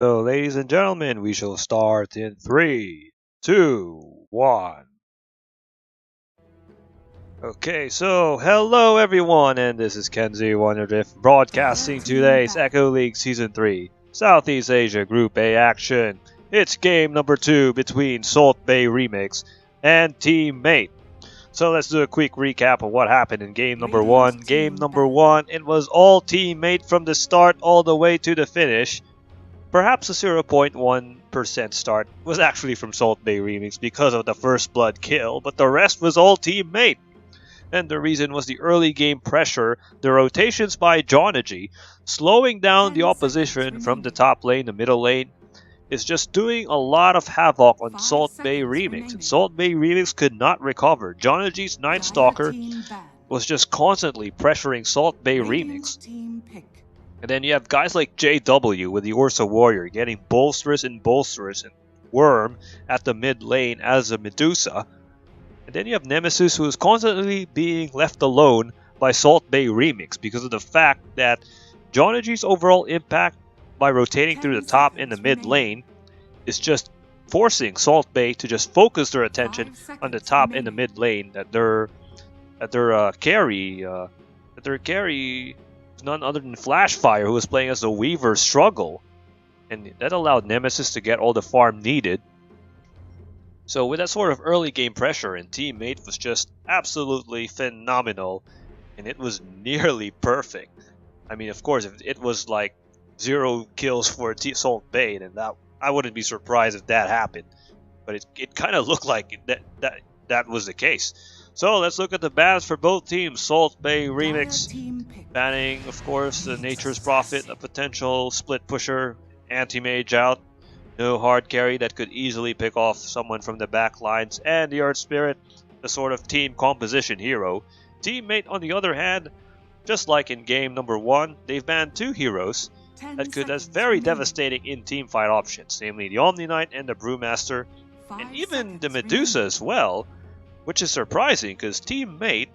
So, ladies and gentlemen, we shall start in 3, 2, 1. Okay, so hello everyone, and this is Kenzie Wonderdrift broadcasting today's Echo League Season 3 Southeast Asia Group A action. It's game number 2 between Saltbae Remix and Teammate. So let's do a quick recap of what happened in game number 1. Game number 1, it was all Teammate from the start all the way to the finish. Perhaps a 0.1% start was actually from Saltbae Remix because of the first blood kill, but the rest was all Teammate. And the reason was the early game pressure, the rotations by Jonagy, slowing down the opposition from the top lane, the middle lane, is just doing a lot of havoc on Saltbae Remix. And Saltbae Remix could not recover. Jonagy's Night Stalker was just constantly pressuring Saltbae Remix. And then you have guys like JW with the Ursa Warrior getting bolsterous and Worm at the mid lane as a Medusa. And then you have Nemesis, who is constantly being left alone by Saltbae Remix because of the fact that Jonagy's overall impact by rotating through the top and the mid lane is just forcing Saltbae to just focus their attention on the top and the mid lane. That their carry none other than Flashfire, who was playing as the Weaver, struggle, and that allowed Nemesis to get all the farm needed. So with that sort of early game pressure, and Teammate was just absolutely phenomenal, and it was nearly perfect. I mean, of course, if it was like 0 kills for Saltbae, then I wouldn't be surprised if that happened. But it kind of looked like that was the case. So let's look at the bans for both teams. Saltbae Remix banning, of course, the Nature's Prophet, a potential split pusher, anti-mage out, no hard carry that could easily pick off someone from the back lines, and the Earth Spirit, the sort of team composition hero. Teammate, on the other hand, just like in game number 1, they've banned 2 heroes that could have very devastating in teamfight options, namely the Omni Knight and the Brewmaster, and even the Medusa as well, which is surprising because Teammate,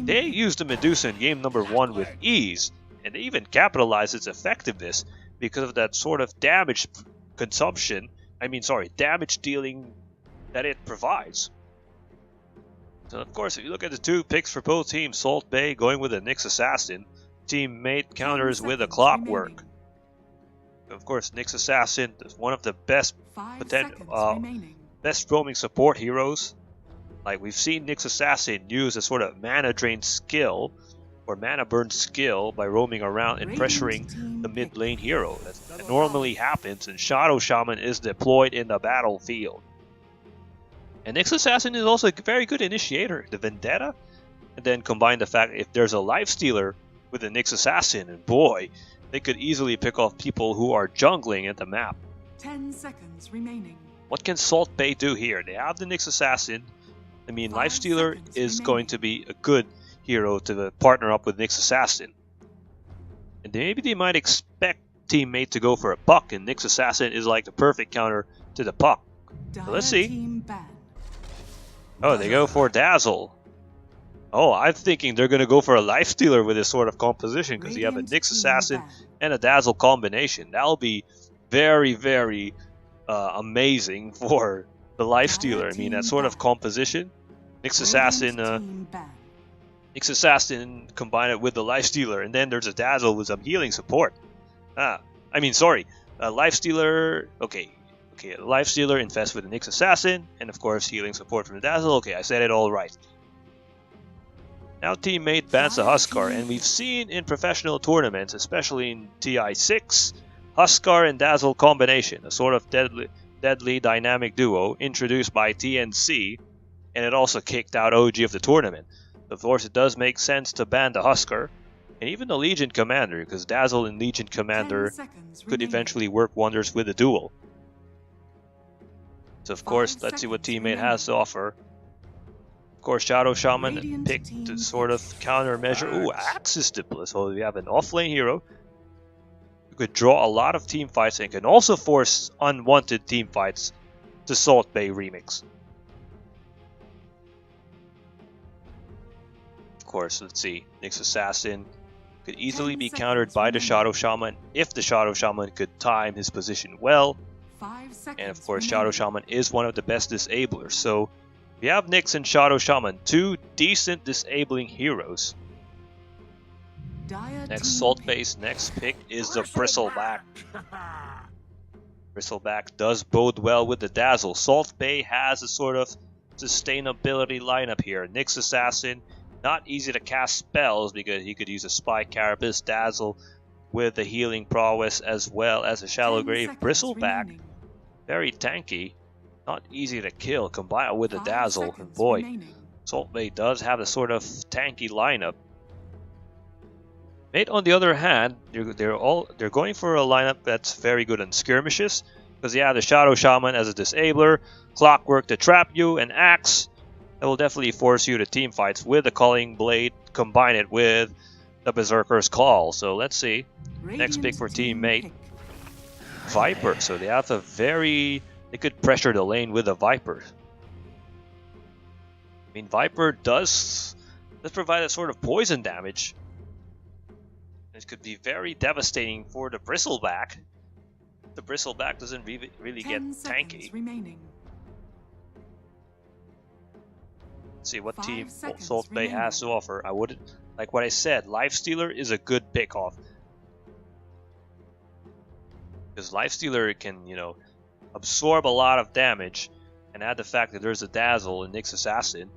they used the Medusa in game number 1 with ease, and they even capitalized its effectiveness because of that sort of damage dealing that it provides. So of course, if you look at the 2 picks for both teams, Saltbae going with a Nyx Assassin, Teammate counters with a Clockwork. Of course, Nyx Assassin is one of the best roaming support heroes. Like, we've seen Nyx Assassin use a sort of mana drain skill or mana burn skill by roaming around and pressuring the mid lane hero. That normally happens, and Shadow Shaman is deployed in the battlefield. And Nyx Assassin is also a very good initiator, the Vendetta, and then combine the fact if there's a Lifestealer with the Nyx Assassin, and boy, they could easily pick off people who are jungling at the map. 10 seconds remaining. What can Saltbae do here? They have the Nyx Assassin. I mean, Lifestealer is going to be a good hero to partner up with Nyx Assassin. And maybe they might expect Teammate to go for a Puck, and Nyx Assassin is like the perfect counter to the Puck. So let's see. Oh, they go for Dazzle. Oh, I'm thinking they're going to go for a Lifestealer with this sort of composition because you have a Nyx Assassin and a Dazzle combination. That'll be very, very amazing for the Lifestealer. I mean, that sort of composition. Nyx Assassin combine it with the Lifestealer, and then there's a Dazzle with some healing support. Lifestealer. Okay, Lifestealer infests with the Nyx Assassin, and of course healing support from the Dazzle. Okay, I said it all right. Now Teammate bans the Huskar, and we've seen in professional tournaments, especially in TI6, Huskar and Dazzle combination, a sort of deadly dynamic duo introduced by TNC, and it also kicked out OG of the tournament. Of course, it does make sense to ban the Huskar, and even the Legion Commander, because Dazzle and Legion Commander could eventually work wonders with the duel. So of course, let's see what Teammate has to offer. Of course, Shadow Shaman picked to sort of countermeasure. Ooh, Axis Diplo. So we have an offlane hero who could draw a lot of team fights and can also force unwanted team fights to Saltbae Remix. Of course, let's see. Nyx Assassin Could easily 10 be seconds countered by the remaining. Shadow Shaman if the Shadow Shaman could time his position well. 5 seconds And of course, remaining. Shadow Shaman is one of the best disablers. So we have Nyx and Shadow Shaman, two decent disabling heroes. Dire Next team Saltbae's next pick is the Bristleback. Bristleback does bode well with the Dazzle. Saltbae has a sort of sustainability lineup here. Nyx Assassin, not easy to cast spells because he could use a Spy Carapace, Dazzle with the healing prowess as well as a Shallow 10 Grave. seconds Bristleback, remaining. very tanky, not easy to kill, combined with the 5 Dazzle. And seconds boy, remaining. Saltbae does have a sort of tanky lineup. Mate, on the other hand, they're going for a lineup that's very good on skirmishes, because you have the Shadow Shaman as a disabler, Clockwork to trap you, and Axe that will definitely force you to team fights with the Culling Blade. Combine it with the Berserker's Call. So let's see. Next pick for teammate, Viper. So they have they could pressure the lane with a Viper. I mean, Viper does provide a sort of poison damage. It could be very devastating for the Bristleback. The Bristleback doesn't really get tanky. Remaining. Let's see what 5 team seconds Saltbae has to offer. I wouldn't, like what I said, Lifestealer is a good pick-off. Because Lifestealer can, absorb a lot of damage, and add the fact that there's a Dazzle in Nyx Assassin.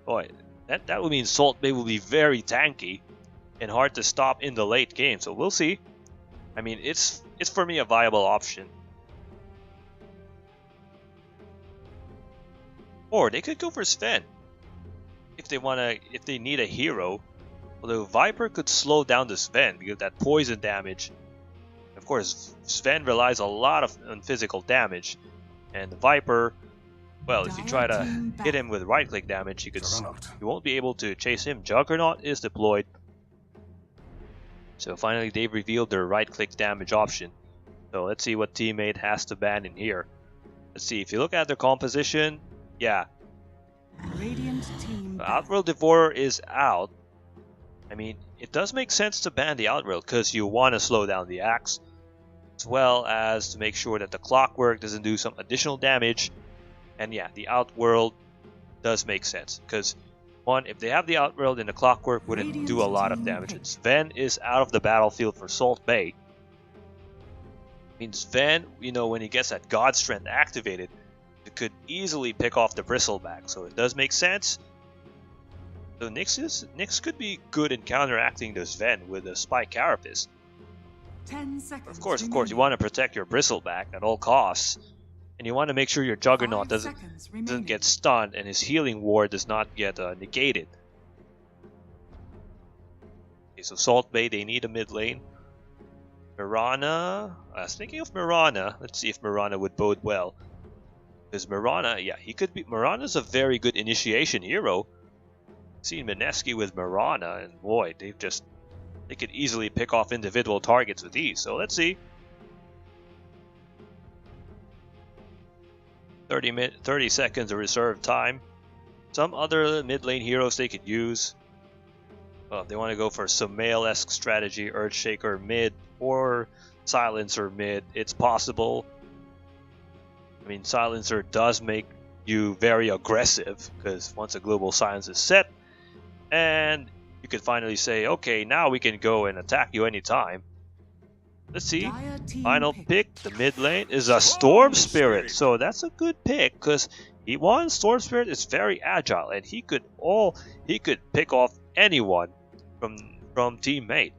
Boy, that would mean Saltbae will be very tanky and hard to stop in the late game. So we'll see. I mean, it's for me a viable option. Or they could go for Sven if they need a hero. Although Viper could slow down the Sven because of that poison damage. Of course, Sven relies a lot on physical damage, and the Viper, well, if you try to hit him with right-click damage, you won't be able to chase him. Juggernaut is deployed. So finally they've revealed their right-click damage option. So let's see what teammate has to ban in here. Let's see, if you look at their composition, yeah. Radiant team Outworld Devourer is out. I mean, it does make sense to ban the Outworld because you want to slow down the Axe, as well as to make sure that the Clockwork doesn't do some additional damage. And yeah, the Outworld does make sense because one, if they have the Outworld, then the Clockwork wouldn't do a lot of damage. And Sven is out of the battlefield for Saltbae. Means Sven, when he gets that God Strength activated, it could easily pick off the Bristleback. So it does make sense. So Nyx could be good in counteracting the Sven with a Spy Carapace. 10 seconds. Of course, you want to protect your Bristleback at all costs. And you want to make sure your Juggernaut doesn't get stunned and his healing ward does not get negated. Okay, so Saltbae, they need a mid lane. Mirana, I was thinking of Mirana. Let's see if Mirana would bode well. Because Mirana, yeah, Mirana's a very good initiation hero. Seen Mineski with Mirana, and boy, they could easily pick off individual targets with ease. So let's see. 30 seconds of reserve time. Some other mid lane heroes they could use. Well, if they want to go for some Mail-esque strategy, Earthshaker mid or Silencer mid, it's possible. I mean, Silencer does make you very aggressive because once a global silence is set, and you can finally say, okay, now we can go and attack you anytime. Let's see. Final pick, the mid lane, is a Storm Spirit. So that's a good pick because Storm Spirit is very agile and he could pick off anyone from teammate.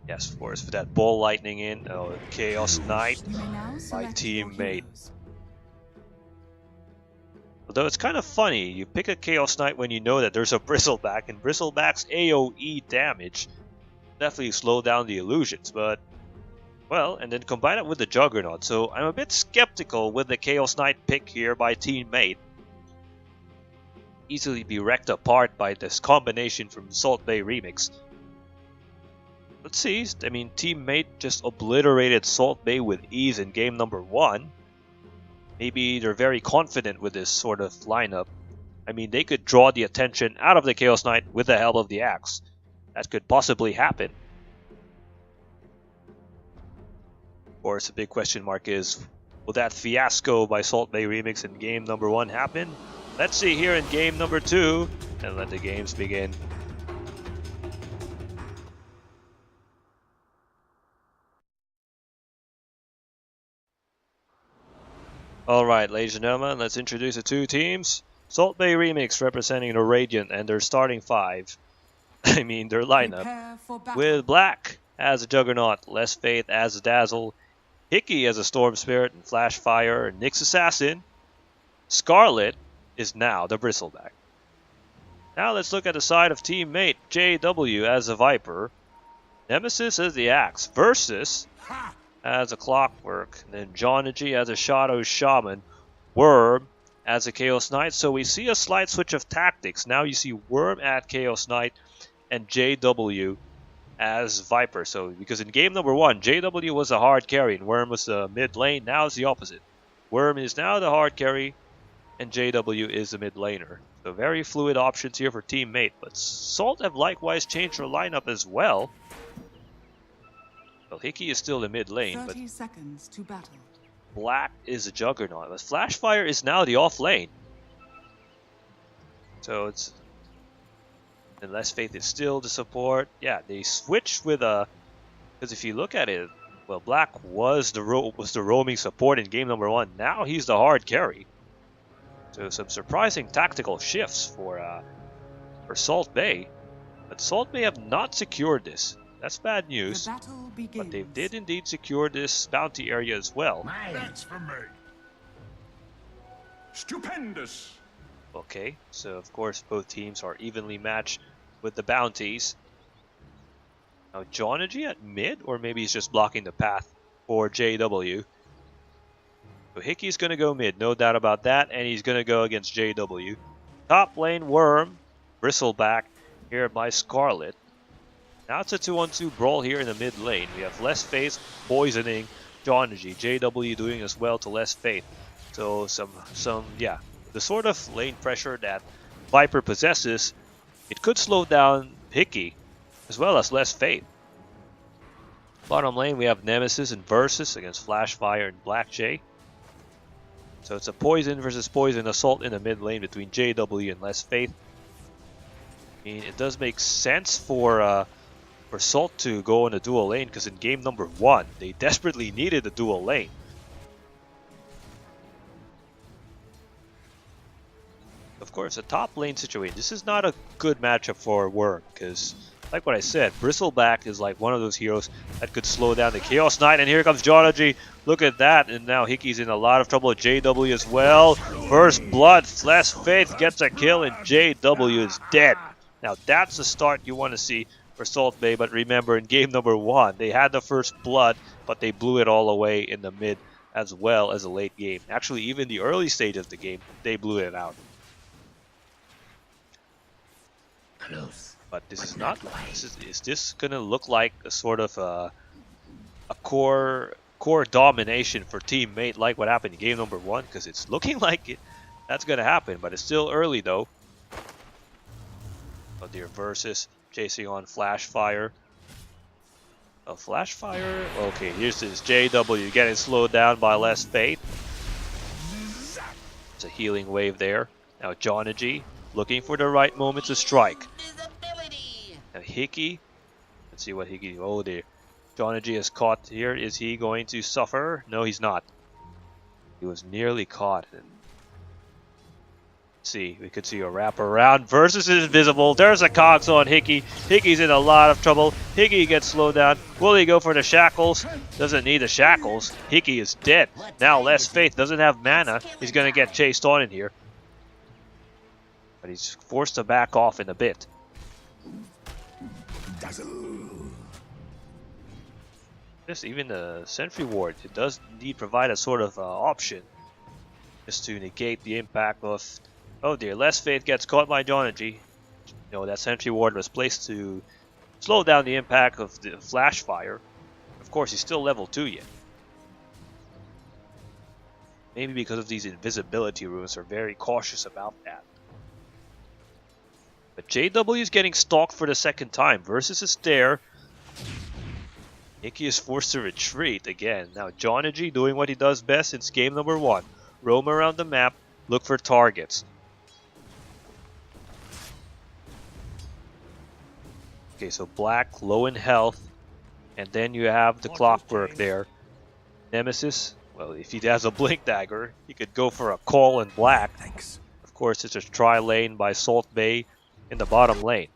Yes, of course, with that Ball Lightning in, Chaos Knight by teammate. Although it's kind of funny, you pick a Chaos Knight when you know that there's a Bristleback, and Bristleback's AoE damage definitely slow down the illusions, but well, and then combine it with the Juggernaut. So I'm a bit skeptical with the Chaos Knight pick here by teammate. Easily be wrecked apart by this combination from Saltbae Remix. Let's see. I mean, teammate just obliterated Saltbae with ease in game number 1. Maybe they're very confident with this sort of lineup. I mean, they could draw the attention out of the Chaos Knight with the help of the Axe. that could possibly happen. Of course, the big question mark is, will that fiasco by Saltbae Remix in game number 1 happen? Let's see here in game number 2, and let the games begin. Alright, ladies and gentlemen, let's introduce the two teams. Saltbae Remix representing the Radiant and their starting 5. I mean, their lineup. Prepare for battle. With Black as a Juggernaut, Less Faith as a Dazzle, Hickey as a Storm Spirit and Flash Fire, and Nyx Assassin. Scarlet is now the Bristleback. Now let's look at the side of teammate JW as a Viper, Nemesis as the Axe, Versus as a Clockwork, and then Jonagy as a Shadow Shaman, Worm as a Chaos Knight. So we see a slight switch of tactics. Now you see Worm at Chaos Knight and JW as Viper. So because in game number 1, JW was a hard carry and Worm was the mid lane. Now it's the opposite. Worm is now the hard carry and JW is the mid laner. So very fluid options here for teammate. But Salt have likewise changed their lineup as well. Well, Hickey is still the mid lane, 30 but seconds to battle. Black is a Juggernaut. But Flashfire is now the off lane. So it's... And Less Faith is still the support. Yeah, they switched with a... Because if you look at it, well, Black was the roaming support in game number 1. Now he's the hard carry. So some surprising tactical shifts for Saltbae. But Saltbae have not secured this. That's bad news. The battle begins. But they did indeed secure this bounty area as well. That's for me. Stupendous. Okay, so of course both teams are evenly matched with the bounties. Now Jonagy at mid, or maybe he's just blocking the path for JW. So Hickey's going to go mid, no doubt about that, and he's going to go against JW. Top lane Worm, Bristleback here by Scarlet. Now it's a 2-on-2 brawl here in the mid lane. We have Less Faith poisoning Jonagy, JW doing as well to Less Faith. So yeah, the sort of lane pressure that Viper possesses, it could slow down Hickey as well as Less Faith. Bottom lane we have Nemesis and Versus against Flashfire and Black J. So it's a poison versus poison assault in the mid lane between JW and Less Faith. I mean, it does make sense for Salt to go in a dual lane, because in game number 1 they desperately needed a dual lane. Of course, a top lane situation. This is not a good matchup for Worm, because like what I said, Bristleback is like one of those heroes that could slow down the Chaos Knight, and here comes Jonagy. Look at that, and now Hickey's in a lot of trouble. JW as well. First blood, Less Faith gets a kill, and JW is dead. Now that's the start you want to see for Saltbae, but remember in game number 1 they had the first blood, but they blew it all away in the mid as well as the late game. Actually, even the early stage of the game, they blew it out. Close. But this is not. Is this gonna look like a sort of a core domination for teammate like what happened in game number 1? Because it's looking like that's gonna happen, but it's still early though. Oh dear, Versus chasing on Flashfire. Oh, Flashfire. Okay, here's this JW getting slowed down by Less Faith. It's a healing wave there. Now Jonagy looking for the right moment to strike. Now Hickey. Let's see what Hickey. Oh dear. Jonagy is caught here. Is he going to suffer? No, he's not. He was nearly caught. And see, we could see a wrap around. Versus is invisible. There's a cogs on Hickey. Hickey's in a lot of trouble. Hickey gets slowed down. Will he go for the shackles? Doesn't need the shackles. Hickey is dead. Now Less Faith doesn't have mana. He's going to get chased on in here. But he's forced to back off in a bit. Just even the Sentry Ward, it does indeed provide a sort of option. Just to negate the impact of... Oh dear, Less Faith gets caught by Jonagy. No, that Sentry Ward was placed to slow down the impact of the Flash Fire. Of course, he's still level 2 yet. Maybe because of these invisibility runes, are very cautious about that. But JW is getting stalked for the second time. Versus is there. Hickey is forced to retreat again. Now Jonagy doing what he does best since game number 1. Roam around the map, look for targets. Okay, so Black low in health. And then you have the clockwork there. Nemesis, well, if he has a blink dagger, he could go for a call in Black. Thanks. Of course, it's a try lane by Saltbae in the bottom lane.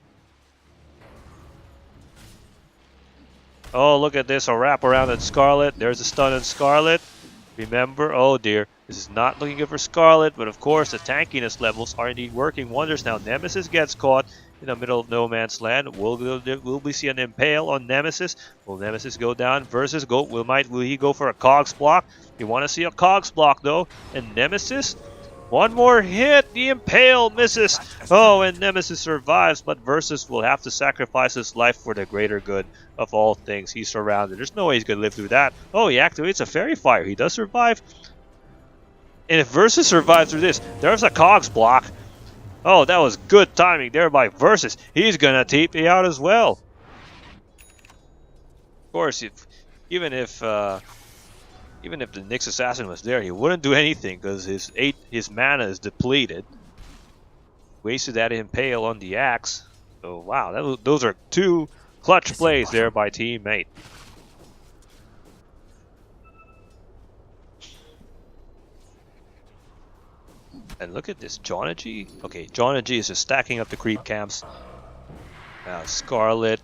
Oh, look at this, a wrap around at Scarlet. There's a stun on Scarlet. Remember, oh dear, this is not looking good for Scarlet, but of course the tankiness levels are indeed working wonders. Now Nemesis gets caught in the middle of no man's land. Will we see an impale on Nemesis? Will Nemesis go down? Versus will he go for a cogs block? You want to see a cogs block though. And Nemesis, one more hit, the impale misses. Oh, and Nemesis survives, but Versus will have to sacrifice his life for the greater good of all things. He's surrounded. There's no way he's going to live through that. Oh, he activates a fairy fire. He does survive. And if Versus survives through this, there's a cogs block. Oh, that was good timing there by Versus. He's going to TP out as well. Of course, even if the Nyx Assassin was there, he wouldn't do anything because his mana is depleted. Wasted that impale on the axe. So wow, those are 2 clutch plays there by teammate. And look at this, Jonagy. Okay, Jonagy is just stacking up the creep camps. Scarlet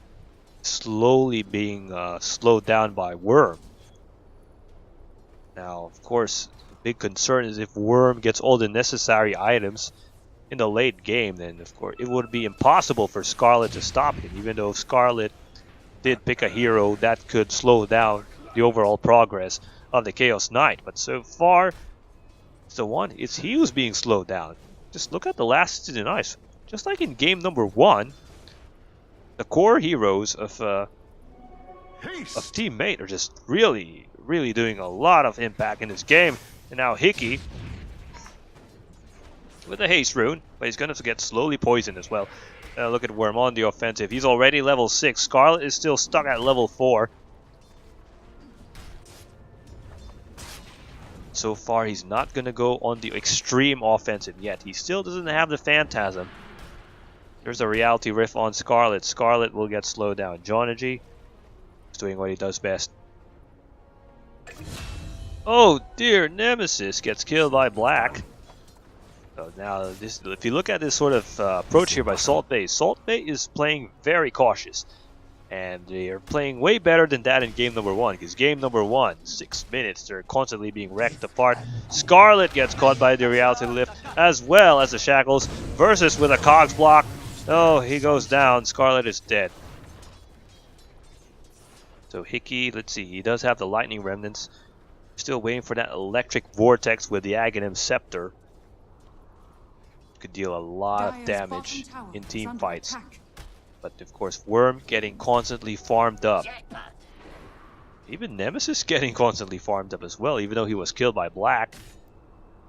slowly being slowed down by Worm. Now, of course, the big concern is if Worm gets all the necessary items in the late game, then of course it would be impossible for Scarlet to stop him, even though Scarlet did pick a hero that could slow down the overall progress of the Chaos Knight. But so far, it's he who's being slowed down. Just look at the last season ice. Just like in game number 1, the core heroes of teammate are just really doing a lot of impact in this game. And now Hickey with a haste rune, but he's going to get slowly poisoned as well. Look at Worm on the offensive. He's already level 6. Scarlet is still stuck at level 4. So far, he's not going to go on the extreme offensive yet. He still doesn't have the Phantasm. There's a Reality Rift on Scarlet. Scarlet will get slowed down. Jonagy is doing what he does best. Oh dear, Nemesis gets killed by Black. So now, if you look at this sort of approach here by Saltbae, Saltbae is playing very cautious. And they are playing way better than that in game number 1. Because game number 1, 6 minutes, they're constantly being wrecked apart. Scarlet gets caught by the Reality Lift as well as the Shackles. Versus with a cogs block. Oh, he goes down. Scarlet is dead. So Hickey, let's see, he does have the Lightning Remnants. Still waiting for that Electric Vortex with the Aghanim Scepter. Could deal a lot of damage in team fights. But of course, Worm getting constantly farmed up. Even Nemesis getting constantly farmed up as well, even though he was killed by Black.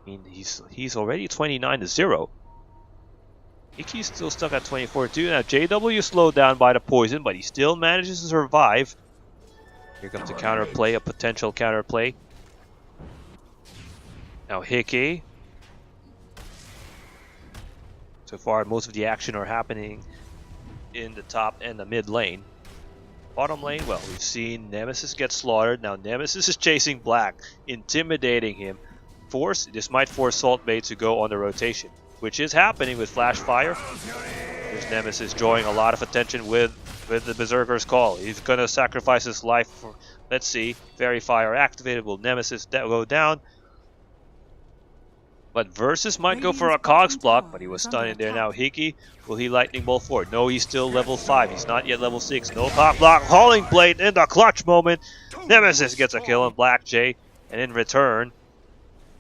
I mean, he's already 29-0. Hickey's still stuck at 24-2. Now JW slowed down by the poison, but he still manages to survive. Here comes a counterplay, a potential counterplay. Now Hickey. So far, most of the action are happening in the top and the mid lane. Bottom lane, well, we've seen Nemesis get slaughtered. Now Nemesis is chasing Black, intimidating him. This might force Saltbae to go on the rotation, which is happening with Flash Fire. There's Nemesis drawing a lot of attention with the Berserker's Call. He's gonna sacrifice his life for, let's see, Fairy Fire activated. Will Nemesis go down? But Versus might go for a cogs block, but he was stunned in there. Now Hickey, will he Lightning Bolt forward? No, he's still level 5. He's not yet level 6. No cock block. Hauling Blade in the clutch moment. Nemesis gets a kill on Black J. And in return,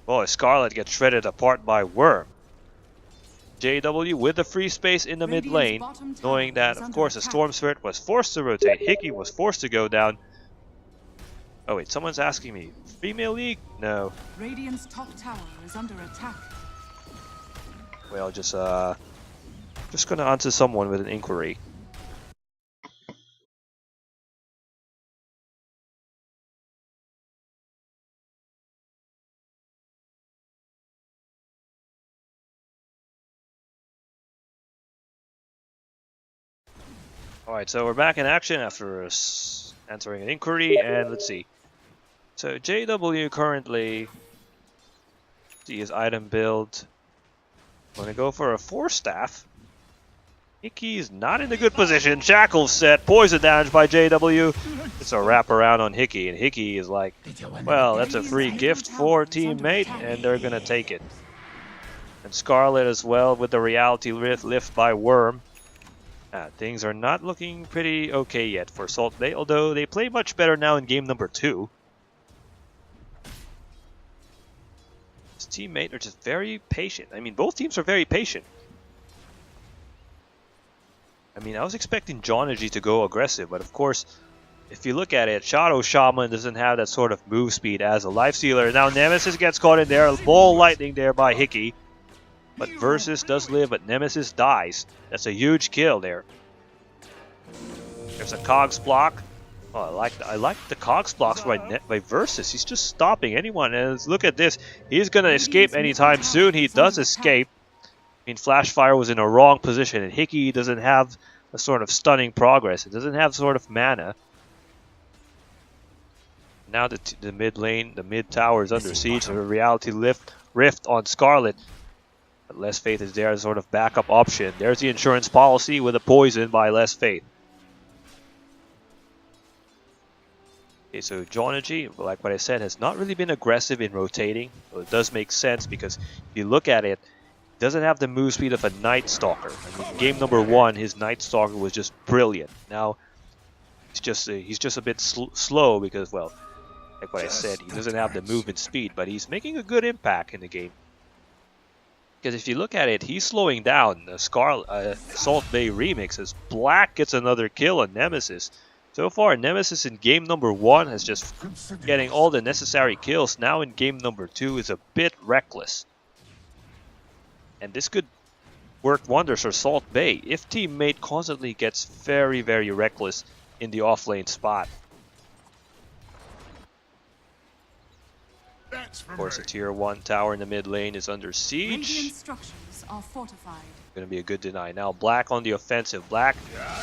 boy, Scarlet gets shredded apart by Worm. JW with the free space in the mid lane, knowing that, of course, the Storm Spirit was forced to rotate. Hickey was forced to go down. Oh wait, someone's asking me. Female League? No. Radiant's top tower is under attack. Well, just Just gonna answer someone with an inquiry. Alright, so we're back in action after answering an inquiry, and let's see. So JW currently, see his item build. I'm gonna go for a 4-staff. Hickey's not in a good position. Shackles set, poison damage by JW. It's a wraparound on Hickey, and Hickey is like, well, that's a free gift for teammate, and they're gonna take it. And Scarlet as well with the reality lift by Worm. Things are not looking pretty okay yet for Saltbae, although they play much better now in game number 2. His teammate are just very patient. I mean, both teams are very patient. I mean, I was expecting Jonagy to go aggressive, but of course, if you look at it, Shadow Shaman doesn't have that sort of move speed as a Life Stealer. Now Nemesis gets caught in there, ball lightning there by Hickey. But Versus does live, but Nemesis dies. That's a huge kill there. There's a Cogs block. Oh, I like the Cogs blocks by Versus. He's just stopping anyone. And look at this. He's gonna escape anytime soon. He does escape. I mean, Flashfire was in a wrong position, and Hickey doesn't have a sort of stunning progress. It doesn't have sort of mana. Now the mid lane, the mid tower is under siege. So a reality rift on Scarlet. But Less Faith is there as sort of backup option. There's the insurance policy with a poison by Less Faith. Okay, so Jonagy, like what I said, has not really been aggressive in rotating. So it does make sense because if you look at it, he doesn't have the move speed of a Night Stalker. I mean, game number 1, his Night Stalker was just brilliant. Now, he's just a bit slow because, well, like what I said, he doesn't have the movement speed, but he's making a good impact in the game. Because if you look at it, he's slowing down the Saltbae remix as Black gets another kill on Nemesis. So far, Nemesis in game number 1 has just getting all the necessary kills. Now in game number 2 is a bit reckless. And this could work wonders for Saltbae if teammate constantly gets very, very reckless in the offlane spot. Of course, the tier 1 tower in the mid lane is under siege. Structures are fortified. Going to be a good deny. Now Black on the offensive. Black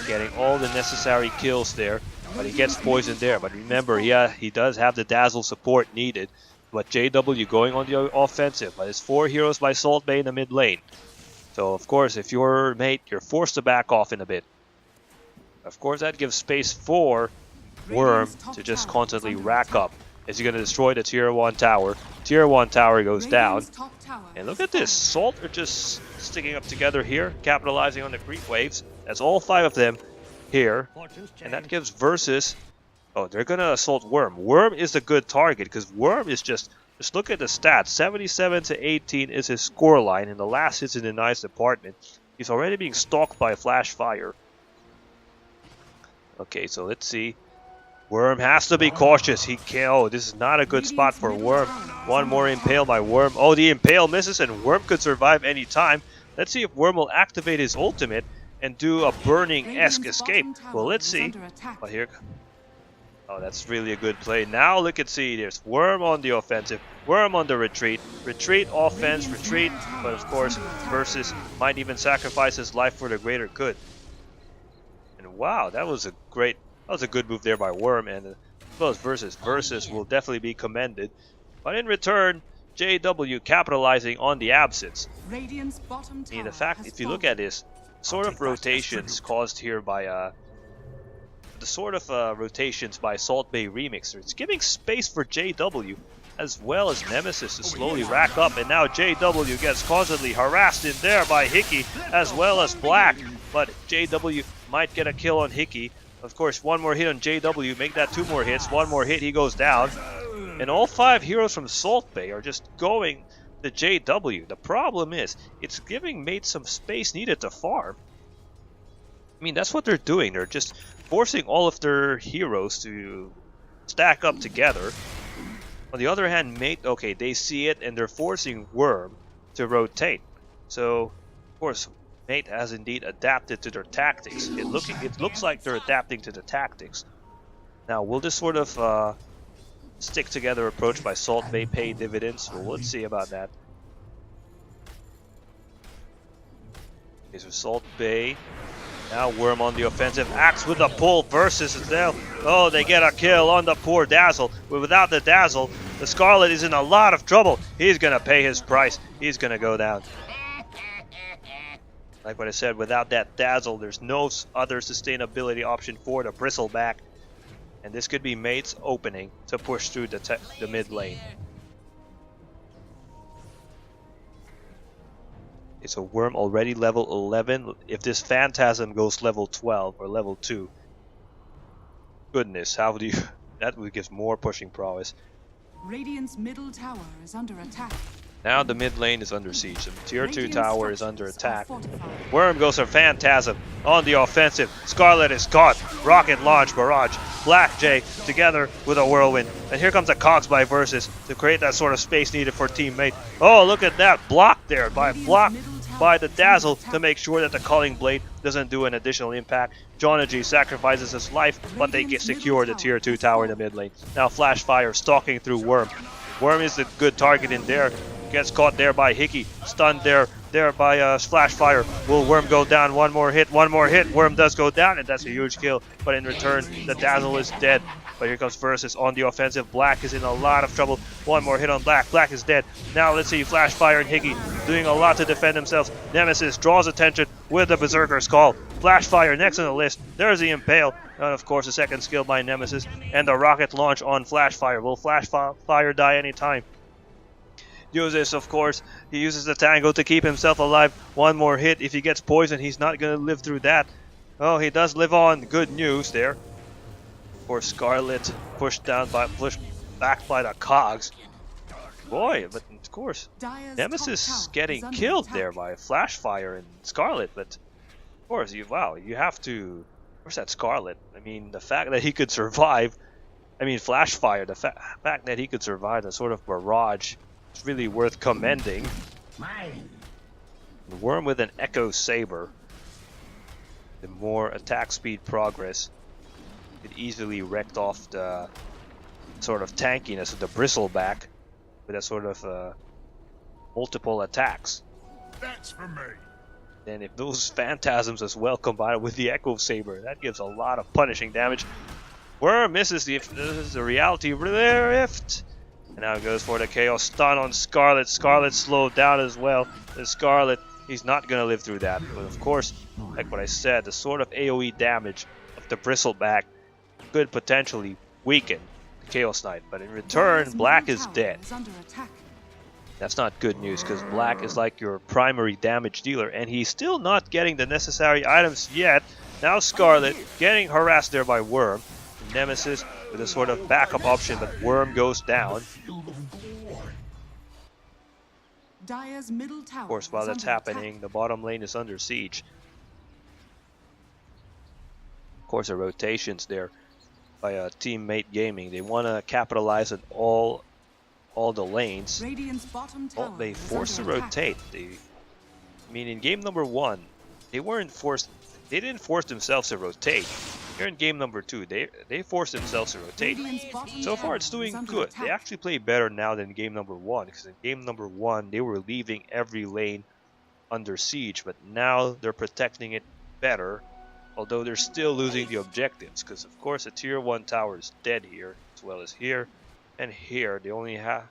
getting all the necessary kills there, but he gets poisoned there. But remember, yeah, he does have the dazzle support needed. But JW going on the offensive. But it's 4 heroes by Saltbae in the mid lane. So of course, if you're mate, you're forced to back off in a bit. Of course, that gives space for Worm to just constantly rack up. Is he going to destroy the tier 1 tower? Tier 1 tower goes down. And look at this. Salt are just sticking up together here, capitalizing on the creep waves. That's all 5 of them here. And that gives Versus... Oh, they're going to assault Worm. Worm is a good target because Worm is just look at the stats. 77 to 18 is his scoreline, and the last hits in the nice department. He's already being stalked by Flashfire. Okay, so let's see. Worm has to be cautious. He can't. Oh, this is not a good spot for Worm. One more impale by Worm. Oh, the impale misses, and Worm could survive any time. Let's see if Worm will activate his ultimate and do a burning-esque escape. Well, let's see. Oh, here. Oh, that's really a good play. Now look at see. There's Worm on the offensive. Worm on the retreat. Retreat, offense, retreat. But of course, Versus might even sacrifice his life for the greater good. And wow, that was a great... That was a good move there by Worm, and as well as Versus. Versus will definitely be commended. But in return, JW capitalizing on the absence. I mean, the fact, if you look at this, sort of rotations caused here by the sort of rotations by Saltbae Remixer. It's giving space for JW as well as Nemesis to slowly rack up, and now JW gets constantly harassed in there by Hickey as well as Black. But JW might get a kill on Hickey. Of course, one more hit on JW, make that 2 more hits. One more hit, he goes down. And all 5 heroes from Saltbae are just going to JW. The problem is, it's giving mate some space needed to farm. I mean, that's what they're doing. They're just forcing all of their heroes to stack up together. On the other hand, mate, okay, they see it and they're forcing Worm to rotate. So, of course, Mate has indeed adapted to their tactics. It looks like they're adapting to the tactics. Now, will this sort of stick together approach by Saltbae pay dividends? Well, let's see about that. Okay, so Saltbae. Now Worm on the offensive. Axe with the pull versus Adele. Oh, they get a kill on the poor Dazzle. But without the Dazzle, the Scarlet is in a lot of trouble. He's going to pay his price. He's going to go down. Like what I said, without that Dazzle, there's no other sustainability option for the Bristleback. And this could be Mate's opening to push through the mid lane. It's a Worm already level 11. If this Phantasm goes level 12 or level 2, goodness, how do you... That would give more pushing prowess. Radiant's middle tower is under attack. Now the mid lane is under siege. The tier 2 tower is under attack. Worm goes for Phantasm on the offensive. Scarlet is caught. Rocket launch barrage. Black Jay together with a whirlwind. And here comes a Cogs by Versus to create that sort of space needed for teammate. Oh, look at that. Blocked there by the Dazzle to make sure that the Culling Blade doesn't do an additional impact. Jonagy sacrifices his life, but they get secure the tier 2 tower in the mid lane. Now Flash Fire stalking through Worm. Worm is a good target in there. Gets caught there by Hickey. Stunned there by Flash Fire. Will Worm go down? One more hit. Worm does go down, and that's a huge kill. But in return, the Dazzle is dead. But here comes Versus on the offensive. Black is in a lot of trouble. One more hit on Black. Black is dead. Now let's see Flash Fire and Hickey doing a lot to defend themselves. Nemesis draws attention with the Berserker's Call. Flash Fire next on the list. There's the Impale. And of course, the second skill by Nemesis. And the rocket launch on Flash Fire. Will Flash Fire die anytime? Uses, of course, he uses the Tango to keep himself alive. One more hit. If he gets poisoned, he's not going to live through that. Oh, he does live on. Good news there. For Scarlet, pushed back by the Cogs. Boy, but of course, Nemesis getting killed there by Flash Fire and Scarlet. But of course, you have to. Where's that Scarlet? I mean, the fact that he could survive. I mean, Flash Fire. The fact that he could survive the sort of barrage. It's really worth commending. The Worm with an Echo Saber. The more attack speed progress, it easily wrecked off the sort of tankiness of the Bristleback with a sort of multiple attacks. That's for me. And if those Phantasms as well combined with the Echo Saber, that gives a lot of punishing damage. Worm misses the Reality Rift. And now it goes for the Chaos Stun on Scarlet. Scarlet slowed down as well. The Scarlet, he's not going to live through that. But of course, like what I said, the sort of AoE damage of the Bristleback could potentially weaken the Chaos Knight. But in return, Black is dead. That's not good news because Black is like your primary damage dealer. And he's still not getting the necessary items yet. Now Scarlet getting harassed there by Worm. Nemesis with a sort of backup option, but Worm goes down. Of course, while that's happening, the bottom lane is under siege. Of course, the rotations there by Teammate Gaming. They want to capitalize on all the lanes. Well, they force to rotate. I mean, in game number 1, they didn't force themselves to rotate. Here in game number 2, they forced themselves to rotate. So far, it's doing good. They actually play better now than game number 1, because in game number 1, they were leaving every lane under siege, but now they're protecting it better, although they're still losing the objectives, because of course the tier 1 tower is dead here, as well as here, and here they only have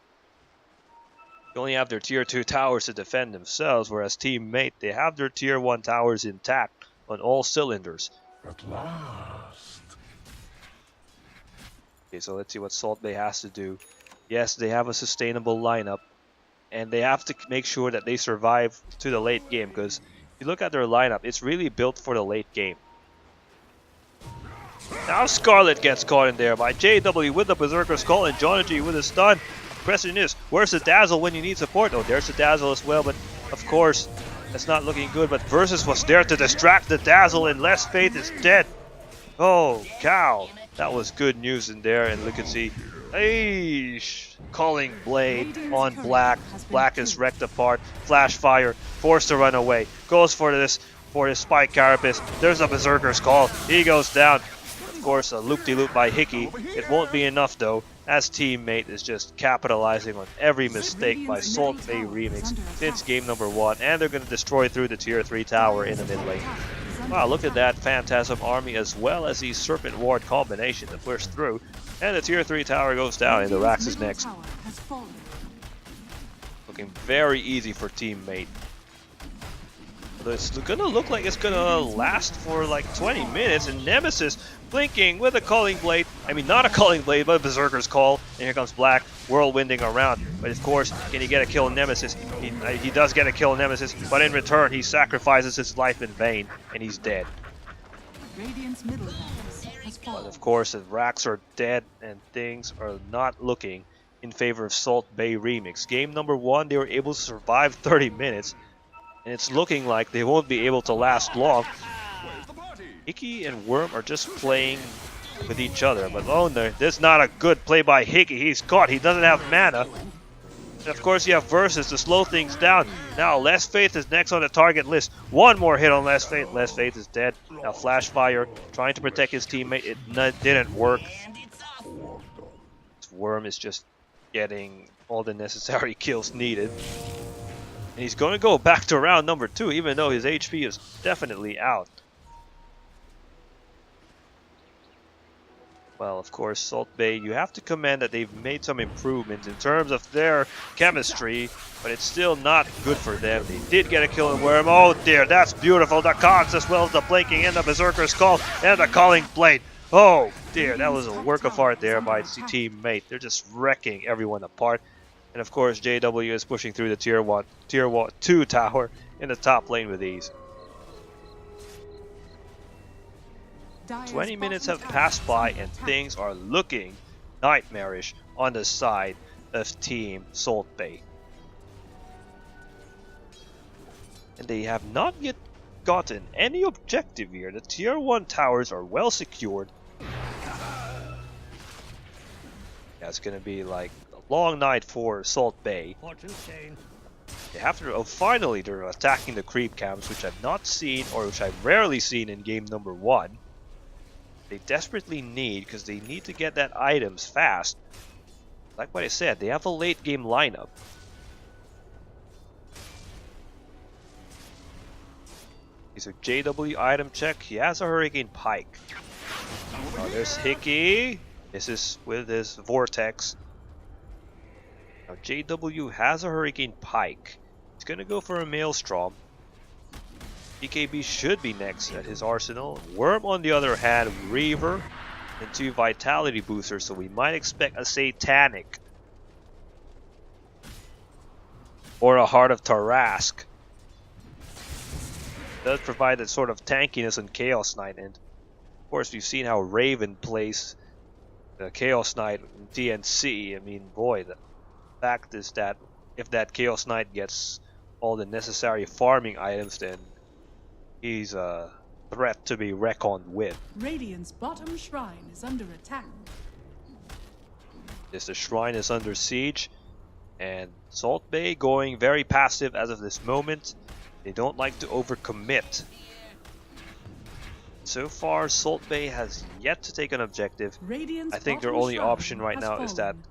their tier 2 towers to defend themselves, whereas Teammate, they have their tier 1 towers intact on all cylinders. At last. Okay, so let's see what Saltbae has to do. Yes, they have a sustainable lineup, and they have to make sure that they survive to the late game, because if you look at their lineup, it's really built for the late game. Now Scarlet gets caught in there by JW with the Berserker's Call and Jonagy with a stun. The question is, where's the Dazzle when you need support? Oh, there's the Dazzle as well, but of course, that's not looking good, but Versus was there to distract the Dazzle, and Less Faith is dead. Oh, cow. That was good news in there, and look and see. Eesh. Calling Blade on Black. Black is wrecked apart. Flash fire, forced to run away. Goes for his Spike Carapace. There's a Berserker's Call. He goes down. Of course, a loop-de-loop by Hickey. It won't be enough though, as teammate is just capitalizing on every mistake by Saltbae Remix since game number 1, and they're going to destroy through the tier 3 tower in the mid lane. Wow, look at that Phantasm Army as well as the Serpent Ward combination that pushed through, and the tier 3 tower goes down and the Rax is next. Looking very easy for teammate. It's gonna look like it's gonna last for like 20 minutes, and Nemesis blinking with a Calling Blade. I mean, not a Calling Blade, but a Berserker's Call. And here comes Black, whirlwinding around. But of course, can he get a kill on Nemesis? He does get a kill on Nemesis, but in return, he sacrifices his life in vain, and he's dead. But of course, the Rax are dead, and things are not looking in favor of Saltbae Remix. Game number 1, they were able to survive 30 minutes. And it's looking like they won't be able to last long. Hickey and Worm are just playing with each other, but oh no, this is not a good play by Hickey. He's caught, he doesn't have mana. And of course you have Versus to slow things down. Now Less Faith is next on the target list. One more hit on Less Faith. Less Faith is dead. Now Flash Fire, trying to protect his teammate. It didn't work. Worm is just getting all the necessary kills needed. And he's going to go back to round number 2, even though his HP is definitely out. Well, of course, Saltbae, you have to commend that they've made some improvements in terms of their chemistry, but it's still not good for them. They did get a kill on Worm. Oh dear, that's beautiful. The Cogs as well as the blinking and the Berserker's Call and the Calling Blade. Oh dear, that was a work of art there by the teammate. They're just wrecking everyone apart. And of course, JW is pushing through the tier 2 tower in the top lane with ease. 20 minutes have passed by and things are looking nightmarish on the side of Team Saltbae. And they have not yet gotten any objective here. The tier 1 towers are well secured. Yeah, it's gonna be like a long night for Saltbae. They have to, finally they're attacking the creep camps, which I've not seen, or which I've rarely seen in game number 1. They desperately need, because they need to get that items fast. Like what I said, they have a late game lineup. Okay, so JW item check, he has a Hurricane Pike. Oh, there's Hickey. This is with his Vortex. Now JW has a Hurricane Pike. He's gonna go for a Maelstrom. BKB should be next at his arsenal. Worm on the other hand, Reaver, and 2 Vitality boosters, so we might expect a Satanic. Or a Heart of Tarask. It does provide that sort of tankiness on Chaos Knight, and of course we've seen how Raven plays the Chaos Knight in TNC. I mean, boy, the fact is that if that Chaos Knight gets all the necessary farming items, then he's a threat to be reckoned with. Radiant's bottom shrine is under attack. Yes, the shrine is under siege, and Saltbae going very passive as of this moment. They don't like to overcommit. So far, Saltbae has yet to take an objective. Radiant's I think their bottom only shrine option right has now is that, fallen.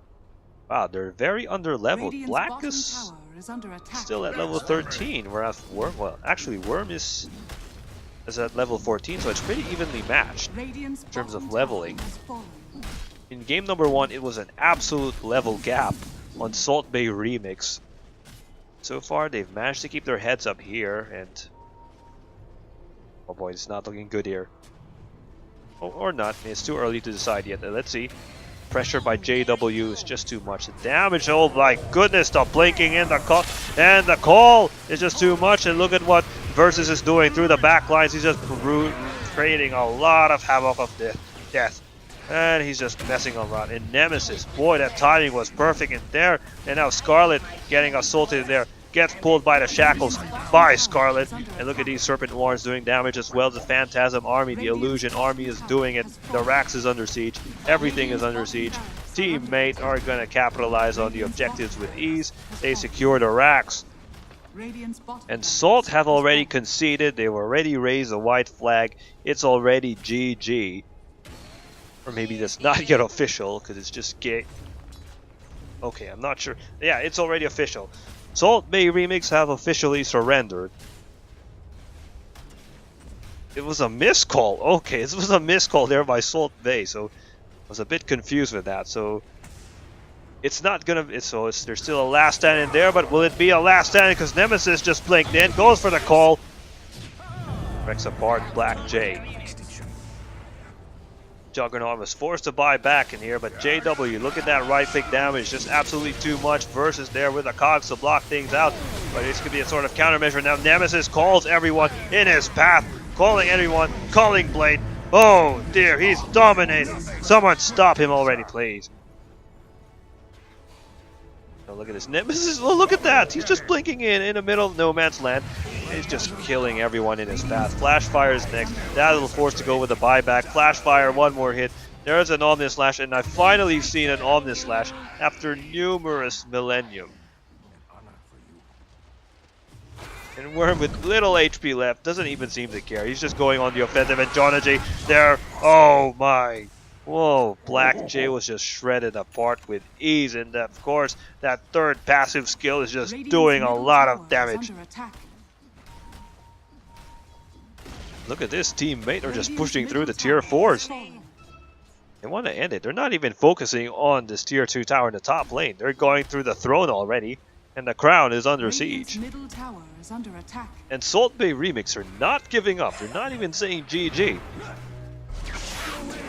wow, they're very under-leveled. Radiant's Black bottom is tower is under attack. still at level 13, whereas Worm, well, actually Worm is at level 14, so it's pretty evenly matched Radiant's in terms of bottom leveling. tower has fallen. In game number 1, it was an absolute level gap on Saltbae Remix. So far, they've managed to keep their heads up here, and oh boy, it's not looking good here. Oh, or not, it's too early to decide yet. Let's see. Pressure by JW is just too much. The damage, oh my goodness, the blinking in the call, and the call is just too much. And look at what Versus is doing through the back lines. He's just creating a lot of havoc of death. And he's just messing around. And Nemesis, boy, that timing was perfect in there. And now Scarlet getting assaulted there. Gets pulled by the shackles by Scarlet. And look at these Serpent Warns doing damage as well. The Phantasm Army, the Illusion Army is doing it. The Rax is under siege. Everything is under siege. teammate are going to capitalize on the objectives with ease. They secure the racks. Radiant's bottom And tower Salt is have under already attack. conceded. They've already raised a white flag. It's already GG. Or maybe that's not yet official because it's just gay. Okay, I'm not sure. Yeah, it's already official. Saltbae Remix have officially surrendered. It was a miscall. Okay, this was a miscall there by Saltbae, so I was a bit confused with that. So it's not gonna. There's still a last stand in there, but will it be a last stand? Because Nemesis just blinked in, goes for the call, breaks apart Black J. Juggernaut was forced to buy back in here, but JW, look at that right click damage, just absolutely too much versus there with the cogs to block things out. But this could be a sort of countermeasure. Now Nemesis calls everyone in his path, calling everyone, calling Blade. Oh dear, he's dominating. Someone stop him already, please. Oh, look at this Nemesis. Oh, look at that. He's just blinking in the middle of no man's land. He's just killing everyone in his path. Flashfire is next. Dazzle forced to go with a buyback. Flashfire, one more hit. There's an Omnis Slash, and I've finally seen an Omnis Slash after numerous millennium. And Worm with little HP left doesn't even seem to care. He's just going on the offensive, and Jonagy there. Oh my. Whoa, Black J was just shredded apart with ease, and of course, that third passive skill is just Radiant's doing a middle lot tower of is damage. under attack. Look at this teammate, they're just Radiant's pushing through the middle tier tower is 4s. falling. They want to end it. They're not even focusing on this tier 2 tower in the top lane. They're going through the throne already, and the crown is under Radiant's siege. middle tower is under attack. And Saltbae Remix are not giving up. They're not even saying GG.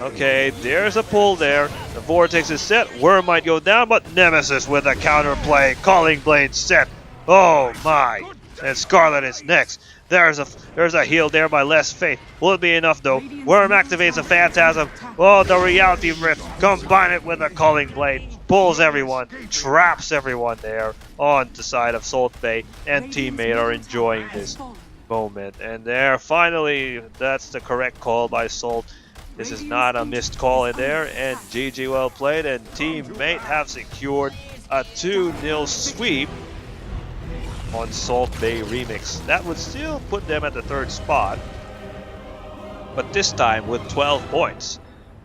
Okay, there's a pull there. The Vortex is set. Worm might go down, but Nemesis with a counterplay. Calling Blade set. Oh my. And Scarlet is next. There's a heal there by Less Faith. Will it be enough though? Worm activates a Phantasm. Oh, the Reality Rift. Combine it with a Calling Blade. Pulls everyone. Traps everyone there on the side of Saltbae. And teammate are enjoying this moment. And there, finally, that's the correct call by Salt. This is not a missed call in there, and GG well played, and teammate have secured a 2-0 sweep on Saltbae Remix. That would still put them at the 3rd spot, but this time with 12 points.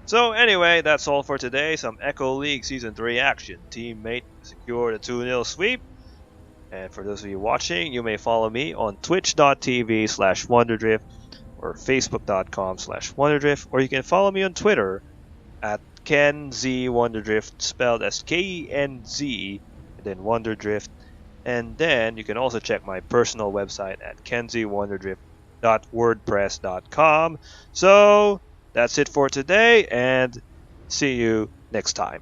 So anyway, that's all for today. Some Echo League Season 3 action. Teammate secured a 2-0 sweep. And for those of you watching, you may follow me on twitch.tv/wonderdrift or facebook.com/wonderdrift, or you can follow me on Twitter at KenZWonderdrift, spelled as KenZ, and then Wonderdrift. And then you can also check my personal website at kenzwonderdrift.wordpress.com. So that's it for today, and see you next time.